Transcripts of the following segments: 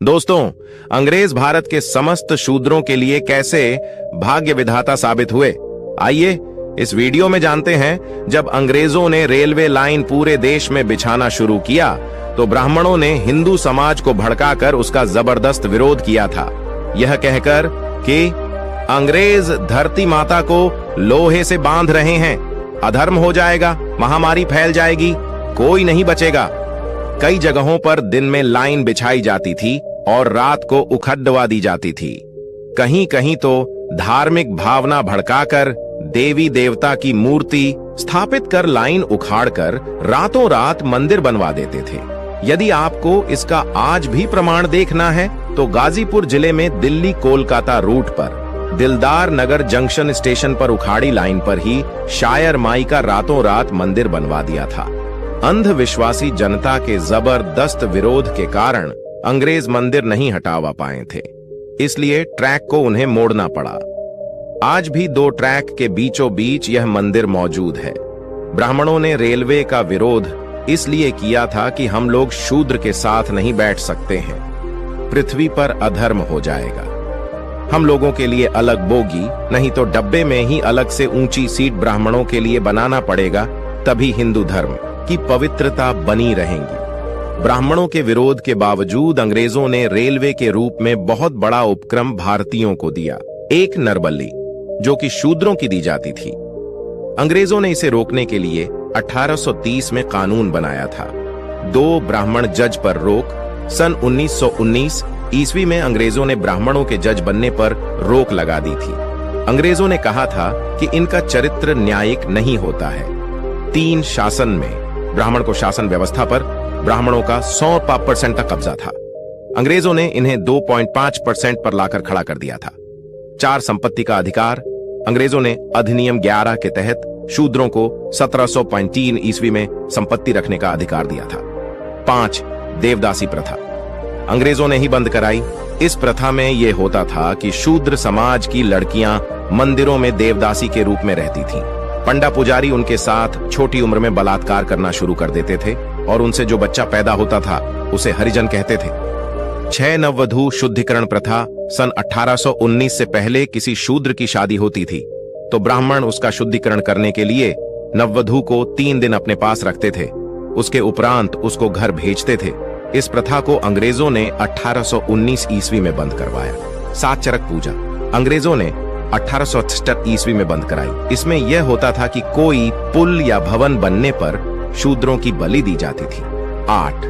दोस्तों, अंग्रेज भारत के समस्त शूद्रों के लिए कैसे भाग्य विधाता साबित हुए, आइए इस वीडियो में जानते हैं। जब अंग्रेजों ने रेलवे लाइन पूरे देश में बिछाना शुरू किया तो ब्राह्मणों ने हिंदू समाज को भड़काकर उसका जबरदस्त विरोध किया था, यह कहकर कि अंग्रेज धरती माता को लोहे से बांध रहे हैं, अधर्म हो जाएगा, महामारी फैल जाएगी, कोई नहीं बचेगा। कई जगहों पर दिन में लाइन बिछाई जाती थी और रात को उखड़वा दी जाती थी। कहीं कहीं तो धार्मिक भावना भड़काकर देवी देवता की मूर्ति स्थापित कर लाइन उखाड़कर रातों रात मंदिर बनवा देते थे। यदि आपको इसका आज भी प्रमाण देखना है तो गाजीपुर जिले में दिल्ली कोलकाता रूट पर दिलदार नगर जंक्शन स्टेशन पर उखाड़ी लाइन पर ही शायर माई का रातों रात मंदिर बनवा दिया था। अंधविश्वासी जनता के जबरदस्त विरोध के कारण अंग्रेज मंदिर नहीं हटावा पाए थे, इसलिए ट्रैक को उन्हें मोड़ना पड़ा। आज भी दो ट्रैक के बीचों बीच यह मंदिर मौजूद है। ब्राह्मणों ने रेलवे का विरोध इसलिए किया था कि हम लोग शूद्र के साथ नहीं बैठ सकते हैं, पृथ्वी पर अधर्म हो जाएगा। हम लोगों के लिए अलग बोगी, नहीं तो डब्बे में ही अलग से ऊंची सीट ब्राह्मणों के लिए बनाना पड़ेगा, तभी हिंदू धर्म की पवित्रता बनी रहेगी। ब्राह्मणों के विरोध के बावजूद अंग्रेजों ने रेलवे के रूप में बहुत बड़ा उपक्रम भारतीयों को दिया, एक नरबली, जो कि शूद्रों की दी जाती थी। अंग्रेजों ने इसे रोकने के लिए 1830 में कानून बनाया था। 2 ब्राह्मण जज पर रोक। सन 1919 ईस्वी में अंग्रेजों ने ब्राह्मणों के जज बनने पर रोक लगा दी थी। अंग्रेजों ने कहा था कि इनका चरित्र न्यायिक नहीं होता है। 3 शासन में ब्राह्मण को शासन व्यवस्था पर ब्राह्मणों का 100% तक कब्जा था। अंग्रेजों ने इन्हें 2.5% पर लाकर खड़ा कर दिया था। 4 संपत्ति का अधिकार। अंग्रेजों ने अधिनियम 11 के तहत शूद्रों को 1703 ईस्वी में संपत्ति रखने का अधिकार दिया था। 5 देवदासी प्रथा अंग्रेजों ने ही बंद कराई। इस प्रथा में यह होता था कि शूद्र समाज की लड़कियां मंदिरों में देवदासी के रूप में रहती थीं। पंडा पुजारी उनके साथ छोटी उम्र में बलात्कार करना शुरू कर देते थे और उनसे जो बच्चा पैदा होता था उसे हरिजन कहते थे। 6 नववधू शुद्धिकरण प्रथा। सन 1819 से पहले किसी शूद्र की शादी होती थी तो ब्राह्मण उसका शुद्धिकरण करने के लिए नववधू को 3 दिन अपने पास रखते थे, उसके उपरांत उसको घर भेजते थे। इस प्रथा को अंग्रेजों ने 1819 ईस्वी में बंद करवाया। 7 चरक पूजा अंग्रेजों ने 1868 ईस्वी में बंद कराई। इसमें यह होता था कि कोई पुल या भवन बनने पर शूद्रों की बलि दी जाती थी। 8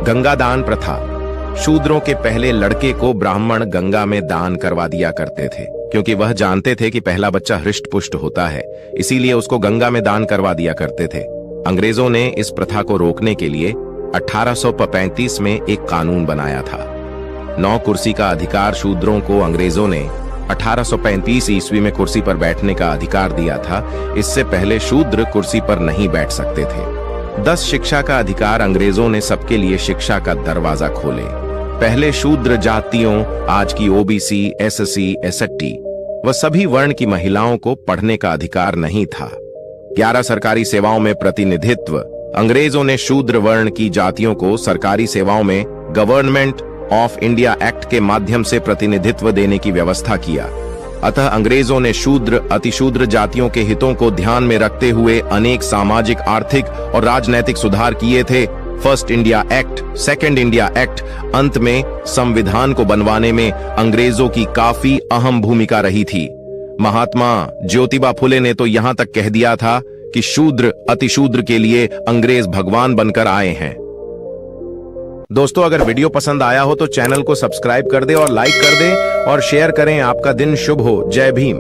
गंगा दान प्रथा। शूद्रों के पहले लड़के को ब्राह्मण गंगा में दान करवा दिया करते थे, क्योंकि वह जानते थे कि पहला बच्चा हृष्ट पुष्ट होता है, इसीलिए उसको गंगा में दान करवा दिया करते थे। अंग्रेजों ने इस प्रथा को रोकने के लिए 1835 में एक कानून बनाया था। 9 कुर्सी का अधिकार शूद्रों को अंग्रेजों ने 1835 ईस्वी में कुर्सी पर बैठने का अधिकार दिया था। इससे पहले शूद्र कुर्सी पर नहीं बैठ सकते थे। 10 शिक्षा का अधिकार अंग्रेजों ने सबके लिए शिक्षा का दरवाजा खोले। पहले शूद्र जातियों, आज की ओबीसी, एससी, एसटी व सभी वर्ण की महिलाओं को पढ़ने का अधिकार नहीं था। 11 सरकारी सेवाओं में प्रतिनिधित्व। अंग्रेजों ने शूद्र वर्ण की जातियों को सरकारी सेवाओं में गवर्नमेंट ऑफ इंडिया एक्ट के माध्यम से प्रतिनिधित्व देने की व्यवस्था किया। अतः अंग्रेजों ने शूद्र, अतिशूद्र जातियों के हितों को ध्यान में रखते हुए अनेक सामाजिक, आर्थिक और राजनैतिक सुधार किए थे। First India act, second India act, अंत में संविधान को बनवाने में अंग्रेजों की काफी अहम भूमिका रही थी। महात्मा ज्योतिबा फुले ने तो यहां तक कह दिया था कि शूद्र अतिशूद्र के लिए अंग्रेज भगवान बनकर आए हैं। दोस्तों, अगर वीडियो पसंद आया हो तो चैनल को सब्सक्राइब कर दे और लाइक कर दे और शेयर करें। आपका दिन शुभ हो। जय भीम।